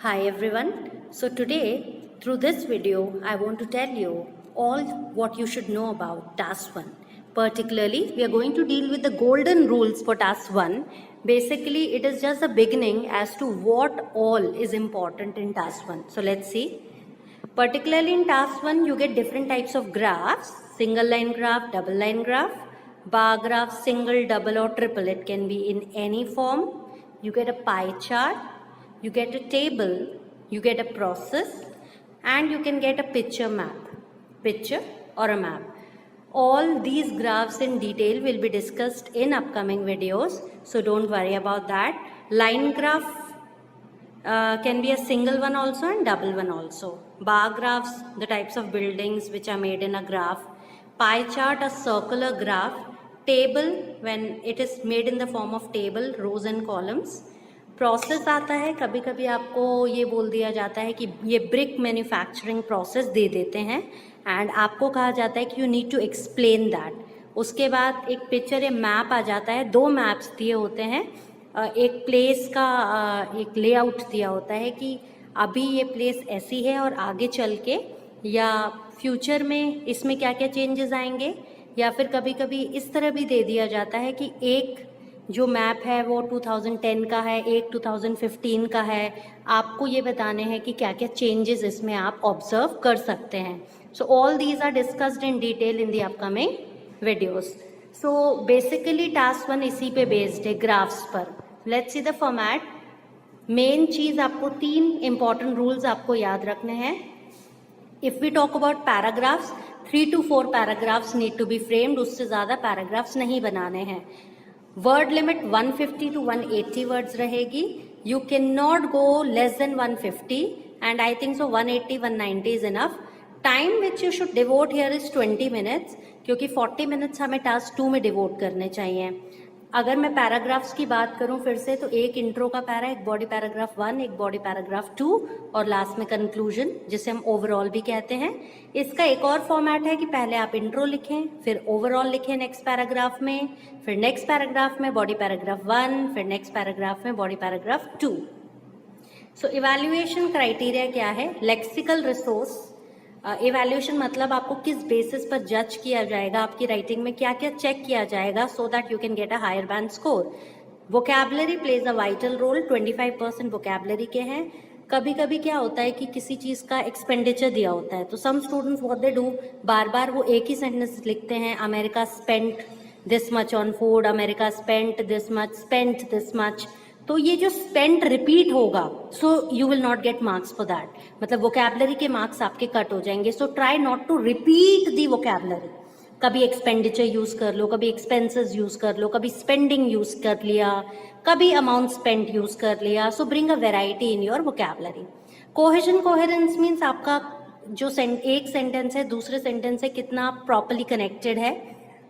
Hi everyone. So today through this video I want to tell you all what you should know about task 1. Particularly we are going to deal with the golden rules for task 1. Basically it is just the beginning as to what all is important in task 1. So let's see. Particularly in task 1 you get different types of graphs: single line graph, double line graph, bar graph, single, double or triple. It can be in any form. You get a pie chart, you get a table, you get a process, and you can get a picture or a map. All these graphs in detail will be discussed in upcoming videos, so don't worry about that. Line graph can be a single one also and double one also. Bar graphs, the types of buildings which are made in a graph. Pie chart, a circular graph. Table, when it is made in the form of table, rows and columns. Process आता है, कभी कभी आपको ये बोल दिया जाता है कि ये ब्रिक मैन्युफैक्चरिंग प्रोसेस दे देते हैं एंड आपको कहा जाता है कि you need to explain that. उसके बाद एक पिक्चर या मैप आ जाता है. 2 मैप्स दिए होते हैं. एक प्लेस का एक लेआउट दिया होता है कि अभी ये प्लेस ऐसी है और आगे चल के या फ्यूचर में इसमें क्या क्या चेंजेस आएंगे. या फिर कभी कभी इस तरह भी दे दिया जाता है कि एक जो मैप है वो 2010 का है, एक 2015 का है. आपको ये बताने हैं कि क्या क्या चेंजेस इसमें आप ऑब्जर्व कर सकते हैं. So all these are discussed in detail in the upcoming videos. So basically task 1 इसी पे बेस्ड है, ग्राफ्स पर. Let's see the format. Main चीज़ आपको 3 इंपॉर्टेंट रूल्स आपको याद रखने हैं. If we talk about paragraphs, 3 to 4 paragraphs need to be framed. उससे ज़्यादा पैराग्राफ्स नहीं बनाने हैं. वर्ड लिमिट 150 to 180 वर्ड्स रहेगी. You can not go less than 150 and I think so 180 190 is enough. Time which you should devote here is 20 minutes, क्योंकि 40 minutes हमें task 2 में devote करने चाहिए. अगर मैं पैराग्राफ्स की बात करूं फिर से, तो एक इंट्रो का पैरा, एक बॉडी पैराग्राफ 1, एक बॉडी पैराग्राफ 2 और लास्ट में कंक्लूजन, जिसे हम ओवरऑल भी कहते हैं. इसका एक और फॉर्मेट है कि पहले आप इंट्रो लिखें, फिर ओवरऑल लिखें नेक्स्ट पैराग्राफ में, फिर नेक्स्ट पैराग्राफ में बॉडी पैराग्राफ 1, फिर नेक्स्ट पैराग्राफ में बॉडी पैराग्राफ 2. सो इवैल्यूएशन क्राइटेरिया क्या है? Lexical resource. इवैल्यूएशन मतलब आपको किस बेसिस पर जज किया जाएगा, आपकी राइटिंग में क्या क्या चेक किया जाएगा, so that you can get a higher band score. Vocabulary plays a vital role. 25% vocabulary के हैं. कभी कभी क्या होता है कि किसी चीज़ का एक्सपेंडिचर दिया होता है, तो some students what they do, बार बार वो एक ही सेंटेंस लिखते हैं. America spent this much on food, America spent this much. तो ये जो स्पेंट रिपीट होगा, so you will not get marks for that. मतलब वोकैबुलरी के मार्क्स आपके कट हो जाएंगे. So try not to repeat the vocabulary. कभी एक्सपेंडिचर यूज कर लो, कभी एक्सपेंसेस यूज कर लो, कभी स्पेंडिंग यूज कर लिया, कभी अमाउंट स्पेंट यूज कर लिया. सो bring a variety in your vocabulary. Cohesion coherence means आपका जो एक सेंटेंस है दूसरे सेंटेंस से कितना प्रॉपरली कनेक्टेड है.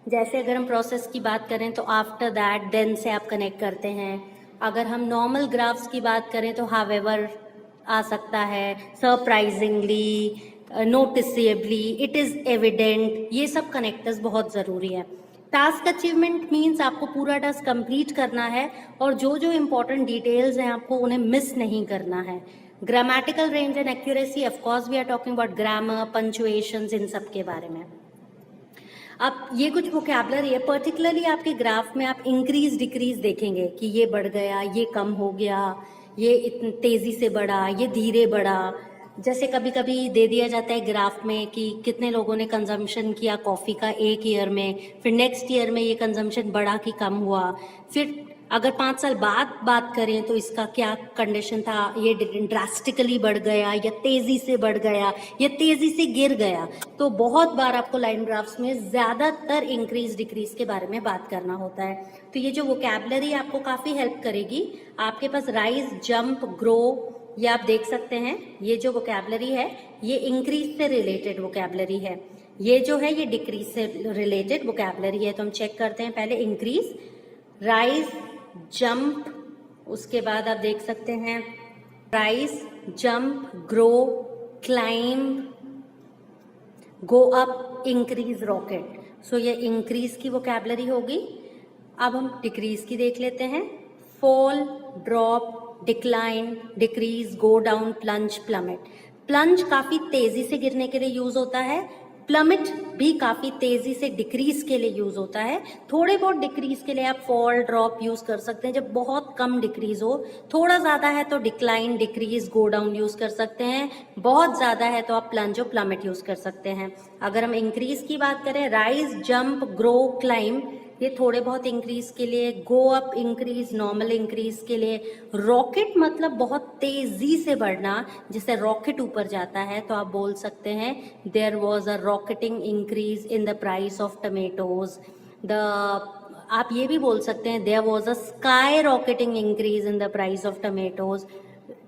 जैसे अगर हम प्रोसेस की बात करें तो आफ्टर दैट, देन से आप कनेक्ट करते हैं. अगर हम नॉर्मल ग्राफ्स की बात करें तो हावेवर आ सकता है, सरप्राइजिंगली, नोटिसेबली, इट इज़ एविडेंट. ये सब कनेक्टर्स बहुत ज़रूरी है. टास्क अचीवमेंट मीन्स आपको पूरा टास्क कंप्लीट करना है और जो जो इम्पोर्टेंट डिटेल्स हैं आपको उन्हें मिस नहीं करना है. Grammatical range and accuracy, of course we are talking about grammar, punctuations, इन सब के बारे में. अब ये कुछ वोकैबुलरी है. पर्टिकुलरली आपके ग्राफ में आप इंक्रीज डिक्रीज देखेंगे कि ये बढ़ गया, ये कम हो गया, ये इतनी तेज़ी से बढ़ा, ये धीरे बढ़ा. जैसे कभी कभी दे दिया जाता है ग्राफ में कि कितने लोगों ने कंजम्पशन किया कॉफ़ी का एक ईयर में, फिर नेक्स्ट ईयर में ये कंजम्पशन बढ़ा कि कम हुआ. फिर अगर 5 साल बाद बात करें तो इसका क्या कंडीशन था, ये ड्रास्टिकली बढ़ गया या तेज़ी से बढ़ गया या तेज़ी से गिर गया. तो बहुत बार आपको लाइन ग्राफ्स में ज़्यादातर इंक्रीज डिक्रीज के बारे में बात करना होता है. तो ये जो वोकैबुलरी आपको काफ़ी हेल्प करेगी. आपके पास राइज, जंप, ग्रो, ये आप देख सकते हैं. ये जो वोकैबुलरी है ये इंक्रीज से रिलेटेड वोकैबुलरी है. ये जो है ये डिक्रीज से रिलेटेड वोकैबुलरी है. तो हम चेक करते हैं पहले इंक्रीज, राइज, जंप. उसके बाद आप देख सकते हैं rise, jump, grow, climb, go up, increase, rocket. So ये इंक्रीज की वोकैबुलरी होगी. अब हम डिक्रीज की देख लेते हैं. Fall, drop, decline, decrease, go down, plunge, plummet. Plunge काफी तेजी से गिरने के लिए यूज होता है, प्लमेट भी काफी तेजी से डिक्रीज के लिए यूज होता है। थोड़े बहुत डिक्रीज के लिए आप फॉल, ड्रॉप यूज कर सकते हैं जब बहुत कम डिक्रीज हो। थोड़ा ज्यादा है तो decline, decrease, go down use कर सकते हैं। बहुत ज्यादा है तो आप प्लंज और प्लमेट यूज कर सकते हैं। अगर हम इंक्रीज की बात करें, राइज, जंप, ग्रो, क्लाइम, ये थोड़े बहुत इंक्रीज के लिए। गो अप, इंक्रीज, नॉर्मल इंक्रीज के लिए। रॉकेट मतलब बहुत तेजी से बढ़ना, जैसे रॉकेट ऊपर जाता है तो आप बोल सकते हैं there was a rocketing increase in the price of tomatoes. आप ये भी बोल सकते हैं there was a sky rocketing increase in the price of tomatoes.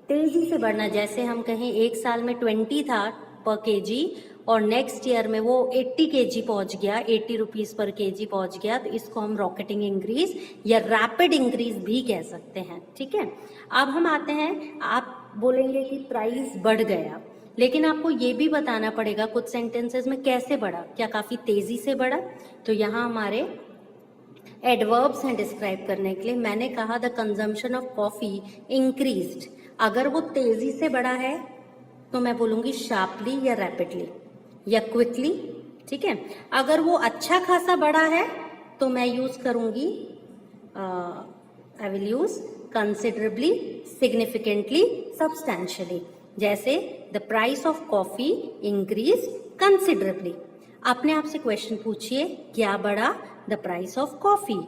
तेजी से बढ़ना, जैसे हम कहें एक साल में 20 था पर केजी और नेक्स्ट ईयर में वो 80 केजी पहुंच गया, 80 रुपीज पर केजी पहुंच गया, तो इसको हम रॉकेटिंग इंक्रीज या रैपिड इंक्रीज भी कह सकते हैं। ठीक है, अब हम आते हैं, आप बोलेंगे कि प्राइस बढ़ गया, लेकिन आपको ये भी बताना पड़ेगा कुछ सेंटेंसेस में कैसे बढ़ा, क्या काफी तेजी से बढ़ा। तो यहाँ हमारे एडवर्ब्स हैं डिस्क्राइब करने के लिए। मैंने कहा the consumption of coffee increased. अगर वो तेजी से बढ़ा है तो मैं बोलूंगी शार्पली या रैपिडली या क्विकली। ठीक है, अगर वो अच्छा खासा बढ़ा है तो मैं यूज करूंगी, I will use considerably, significantly, substantially. जैसे the price of coffee increase considerably. अपने आप से क्वेश्चन पूछिए, क्या बढ़ा? The price of coffee.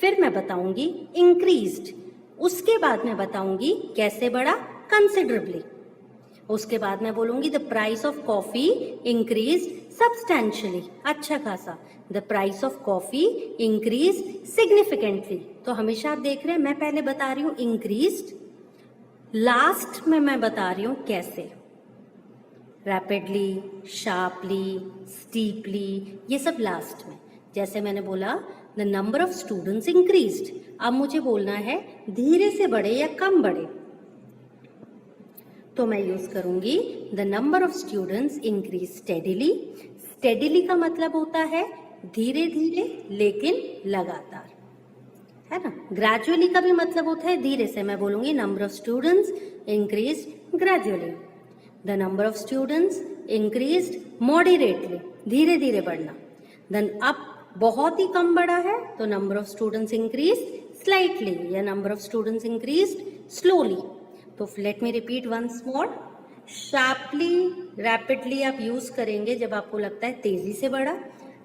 फिर मैं बताऊंगी इंक्रीज्ड, उसके बाद मैं बताऊंगी कैसे बढ़ा, कंसिडरेबली। उसके बाद मैं बोलूंगी the price of coffee increased substantially, अच्छा खासा। The price of coffee increase significantly. तो हमेशा आप देख रहे हैं मैं पहले बता रही हूं इंक्रीज्ड, लास्ट में मैं बता रही हूं कैसे, रैपिडली, शार्पली, स्टीपली, ये सब लास्ट में। जैसे मैंने बोला the number of students increased, अब मुझे बोलना है धीरे से बढ़े या कम बढ़े, तो मैं यूज करूंगी the number of students increase steadily. Steadily का मतलब होता है धीरे धीरे लेकिन लगातार, है ना। ग्रेजुअली का भी मतलब होता है धीरे से, मैं बोलूंगी number of students increase gradually. The number of students increase moderately, धीरे धीरे बढ़ना। देन अब बहुत ही कम बढ़ा है तो number of students increase slightly या number of students increase slowly. तो let me repeat once more, sharply, rapidly आप यूज करेंगे जब आपको लगता है तेजी से बढ़ा,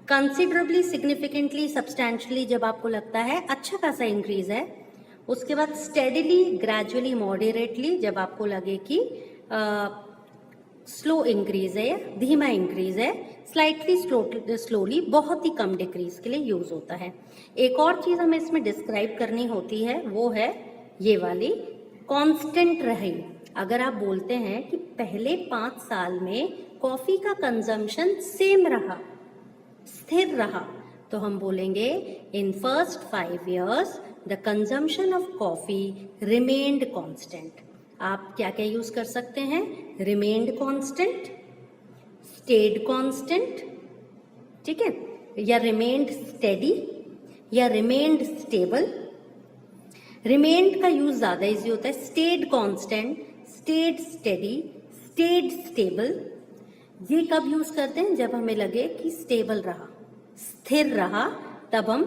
कंसिडरेबली, सिग्निफिकेंटली, सब्सटैंशियली जब आपको लगता है अच्छा खासा इंक्रीज है, उसके बाद स्टेडिली, ग्रेजुअली, मॉडरेटली जब आपको लगे कि स्लो इंक्रीज है या धीमा इंक्रीज है, स्लाइटली, स्लोली बहुत ही कम डिक्रीज के लिए यूज होता है। एक और चीज हमें इसमें डिस्क्राइब करनी होती है, वो है ये वाली, कांस्टेंट रहे। अगर आप बोलते हैं कि पहले 5 साल में कॉफी का कंजम्पशन सेम रहा, स्थिर रहा, तो हम बोलेंगे in first 5 years the consumption of coffee remained constant. आप क्या क्या यूज कर सकते हैं, रिमेन्ड कांस्टेंट, स्टेड कांस्टेंट, ठीक है, या रिमेन्ड स्टेडी या रिमेन्ड स्टेबल। रिमेन्ड का यूज ज्यादा इजी होता है, stayed constant, stayed steady, stayed stable. ये कब यूज करते हैं, जब हमें लगे कि स्टेबल रहा, स्थिर रहा, तब हम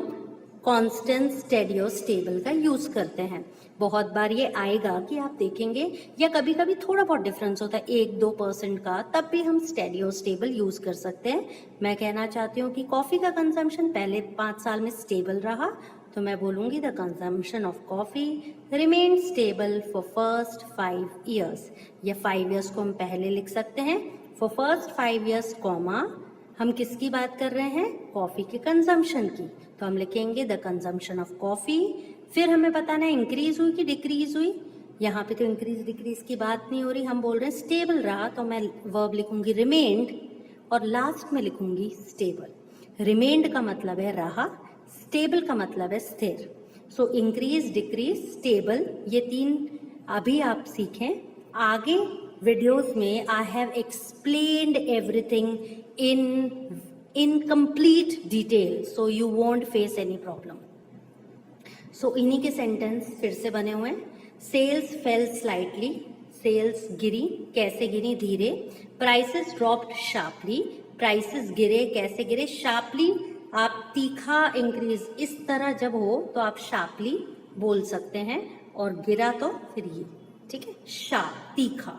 कांस्टेंट, स्टेडी और स्टेबल का यूज करते हैं। बहुत बार ये आएगा कि आप देखेंगे या कभी कभी थोड़ा बहुत डिफरेंस होता है 1-2% का, तब भी हम स्टेडी और स्टेबल यूज कर सकते हैं। मैं कहना चाहती हूँ कि कॉफी का कंजम्पशन पहले 5 साल में स्टेबल रहा, तो मैं बोलूंगी the consumption of coffee remain stable for first 5 years। या 5 years को हम पहले लिख सकते हैं, फॉर फर्स्ट 5 years कॉमा, हम किसकी बात कर रहे हैं, कॉफी के कंजम्पशन की, तो हम लिखेंगे द कंजम्पशन ऑफ कॉफी। फिर हमें बताना है इंक्रीज हुई कि डिक्रीज हुई, यहाँ पे तो इंक्रीज डिक्रीज की बात नहीं हो रही, हम बोल रहे हैं स्टेबल रहा, तो मैं वर्ब लिखूंगी रिमेन्ड और लास्ट में लिखूंगी स्टेबल। रिमेन्ड का मतलब है रहा, स्टेबल का मतलब है स्थिर। सो इंक्रीज, डिक्रीज, स्टेबल, ये 3 अभी आप सीखें। आगे वीडियोस में I have explained everything in complete detail, so you won't face any problem. So इन्हीं के सेंटेंस फिर से बने हुए हैं। सेल्स फेल स्लाइटली, सेल्स गिरी, कैसे गिरी, धीरे. प्राइसेस ड्रॉप्ड शार्पली, प्राइसेस गिरे, कैसे गिरे, शार्पली. आप तीखा इंक्रीज इस तरह जब हो तो आप शार्पली बोल सकते हैं, और गिरा तो फिर ये, ठीक है, शार्प, तीखा.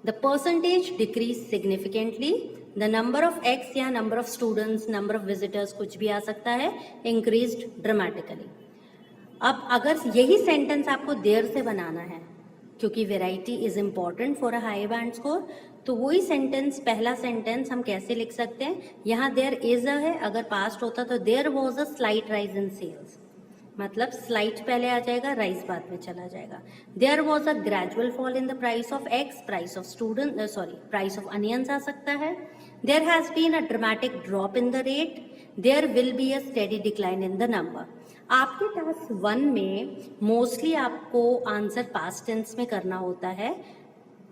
The percentage decrease significantly, the number of X या number of students, number of visitors, कुछ भी आ सकता है, इंक्रीज्ड ड्रामेटिकली. अब अगर यही सेंटेंस आपको देर से बनाना है, क्योंकि variety is important for a high band score, तो वही सेंटेंस, पहला सेंटेंस हम कैसे लिख सकते हैं, यहाँ देयर इज अ है, अगर पास्ट होता तो there was a slight rise in sales, मतलब स्लाइट पहले आ जाएगा, राइज बाद में चला जाएगा. There was a gradual fall in the price of X, price of student, price of onions आ सकता है. There has been a dramatic drop in the rate, there will be a steady decline in the number. आपके task 1 में mostly आपको answer past tense में करना होता है,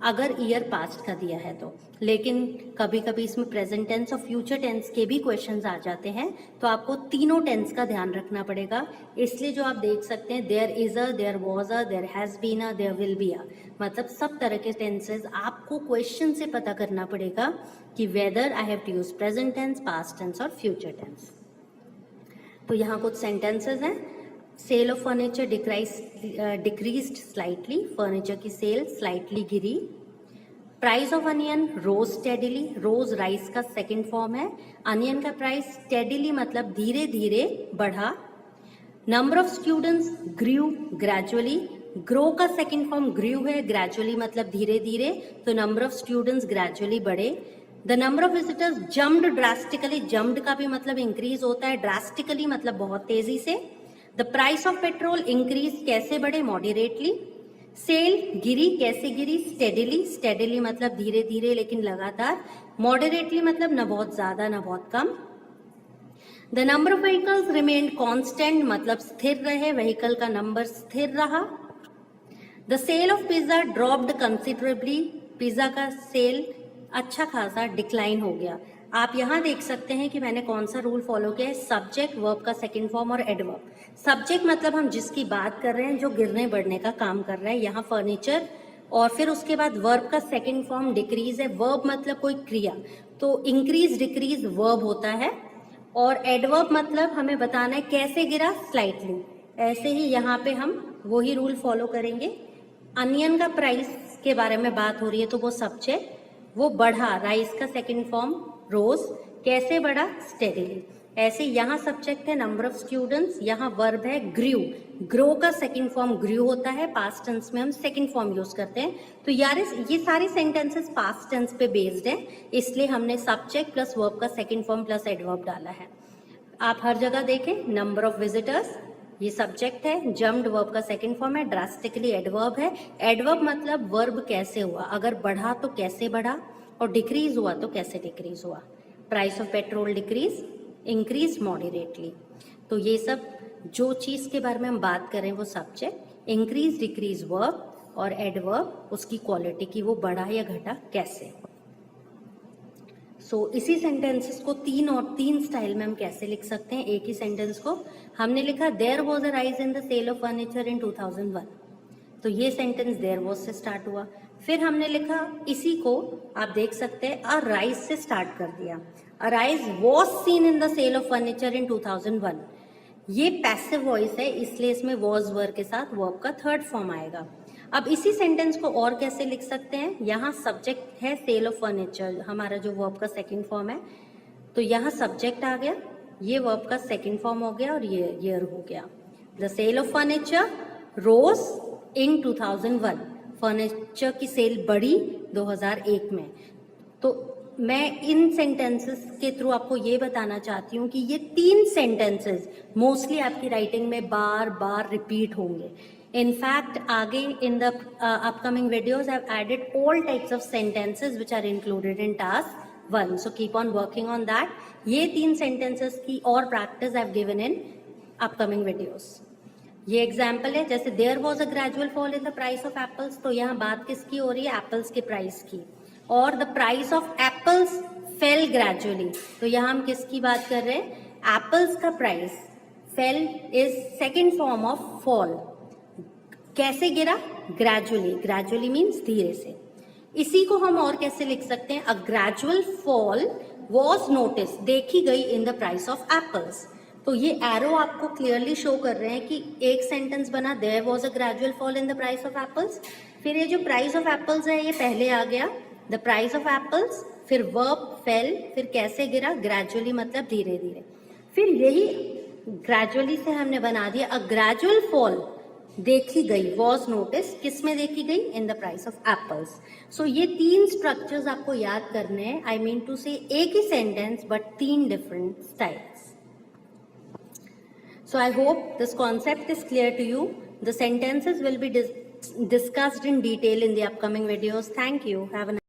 अगर ईयर पास्ट का दिया है तो, लेकिन कभी कभी इसमें प्रेजेंट टेंस और फ्यूचर टेंस के भी क्वेश्चंस आ जाते हैं, तो आपको तीनों टेंस का ध्यान रखना पड़ेगा. इसलिए जो आप देख सकते हैं, there is a, there was a, there has been a, there will be a, मतलब सब तरह के टेंसेज आपको क्वेश्चन से पता करना पड़ेगा कि whether I have to use present tense, past tense और फ्यूचर टेंस. तो यहाँ कुछ सेंटेंसेज हैं. Sale of furniture decreased slightly, furniture की सेल स्लाइटली गिरी. Price of onion rose steadily, rose rise का सेकंड फॉर्म है, अनियन का प्राइस स्टेडिली मतलब धीरे धीरे बढ़ा. Number of students grew gradually, grow का सेकंड फॉर्म ग्रू है, ग्रेजुअली मतलब धीरे धीरे, तो नंबर ऑफ स्टूडेंट्स ग्रेजुअली बढ़े. The number of visitors jumped drastically, jumped का भी मतलब इंक्रीज होता है, ड्रास्टिकली मतलब बहुत तेजी से. The price of petrol increase, कैसे बढ़े, मॉडरेटली. सेल गिरी, कैसे गिरी, स्टेडिली, स्टेडिली मतलब धीरे धीरे लेकिन लगातार. मॉडरेटली मतलब न बहुत ज्यादा न बहुत कम. The number of vehicles remained constant मतलब स्थिर रहे, व्हीकल का नंबर स्थिर रहा. The sale of pizza dropped considerably, pizza का सेल अच्छा खासा डिक्लाइन हो गया. आप यहाँ देख सकते हैं कि मैंने कौन सा रूल फॉलो किया है, सब्जेक्ट, वर्ब का सेकंड फॉर्म और एडवर्ब. सब्जेक्ट मतलब हम जिसकी बात कर रहे हैं, जो गिरने बढ़ने का काम कर रहा है, यहाँ फर्नीचर, और फिर उसके बाद वर्ब का सेकंड फॉर्म डिक्रीज है. वर्ब मतलब कोई क्रिया, तो इंक्रीज डिक्रीज वर्ब होता है, और एडवर्ब मतलब हमें बताना है कैसे गिरा, स्लाइटली. ऐसे ही यहाँ पे हम वही रूल फॉलो करेंगे. अनियन का प्राइस के बारे में बात हो रही है तो वो सब्जेक्ट, वो बढ़ा, राइस का सेकंड फॉर्म रोज, कैसे बढ़ा, स्टेडिली. ऐसे यहाँ सब्जेक्ट है नंबर ऑफ स्टूडेंट्स, यहाँ वर्ब है ग्रू, ग्रो का सेकंड फॉर्म ग्रू होता है, पास्ट टेंस में हम सेकंड फॉर्म यूज करते हैं. तो यार ये सारे सेंटेंसेस पास्ट टेंस पे बेस्ड है, इसलिए हमने सब्जेक्ट प्लस वर्ब का सेकंड फॉर्म प्लस एडवर्ब डाला है. आप हर जगह देखें, नंबर ऑफ विजिटर्स ये सब्जेक्ट है, जम्प्ड वर्ब का सेकंड फॉर्म है, ड्रास्टिकली एडवर्ब है. एडवर्ब मतलब वर्ब कैसे हुआ, अगर बढ़ा तो कैसे बढ़ा, और डिक्रीज हुआ तो कैसे डिक्रीज हुआ. Price of petrol decrease, increase moderately. तो ये सब जो चीज के बारे में हम बात कर रहे हैं वो सब्जेक्ट, इंक्रीज डिक्रीज वर्ब, और एडवर्ब उसकी क्वालिटी की, वो बढ़ा या घटा कैसे. सो इसी सेंटेंसेस को तीन स्टाइल में हम कैसे लिख सकते हैं. एक ही सेंटेंस को हमने लिखा there was a rise in the sale of furniture in 2001, तो ये सेंटेंस देयर वॉज से स्टार्ट हुआ. फिर हमने लिखा, इसी को आप देख सकते हैं, अ राइज से स्टार्ट कर दिया. A rise was seen in the sale of furniture in 2001, ये पैसिव वॉइस है, इसलिए इसमें वॉज वर्ब के साथ वर्ब का थर्ड फॉर्म आएगा. अब इसी सेंटेंस को और कैसे लिख सकते हैं, यहाँ सब्जेक्ट है सेल ऑफ फर्नीचर, हमारा जो वर्ब का सेकंड फॉर्म है, तो यहाँ सब्जेक्ट आ गया, ये वर्ब का सेकंड फॉर्म हो गया, और ये ईयर हो गया. The sale of furniture rose in 2001, furniture की सेल बढ़ी 2001 में. तो मैं इन सेंटेंसेस के थ्रू आपको ये बताना चाहती हूँ कि ये तीन सेंटेंसेस मोस्टली आपकी राइटिंग में बार बार रिपीट होंगे. इनफैक्ट आगे in the upcoming videos I have added all types of sentences which are included in task 1, so keep on working on that. ये तीन सेंटेंसेस की और practice I have given in upcoming videos. ये example है, जैसे there was a gradual fall in the price of apples, तो यहाँ बात किसकी हो रही है, एप्पल्स के प्राइस की. और the price of apples fail gradually, तो यहाँ हम किसकी बात कर रहे हैं, एप्पल्स का price. Fail is second form of fall. कैसे गिरा? ग्रेजुअली. ग्रेजुअली मीन्स धीरे से. इसी को हम और कैसे लिख सकते हैं? अ ग्रेजुअल फॉल वॉज नोटिस, देखी गई in the price of apples. तो ये एरो आपको क्लियरली शो कर रहे हैं कि एक सेंटेंस बना, there was a gradual fall in the price of apples. फिर ये जो प्राइस ऑफ एप्पल्स है ये पहले आ गया, द प्राइस ऑफ एप्पल्स, फिर वर्ब फेल, फिर कैसे गिरा? ग्रेजुअली मतलब धीरे धीरे. फिर यही ग्रेजुअली से हमने बना दिया अ ग्रेजुअल फॉल, देखी गई, वॉज नोटिस, किस में देखी गई? In the price of apples. So ये 3 स्ट्रक्चर्स आपको याद करने हैं. आई मीन टू से एक ही sentence but 3 different styles. So I hope this concept is clear to you. The sentences will be discussed in detail in the upcoming videos. Thank you. Have a nice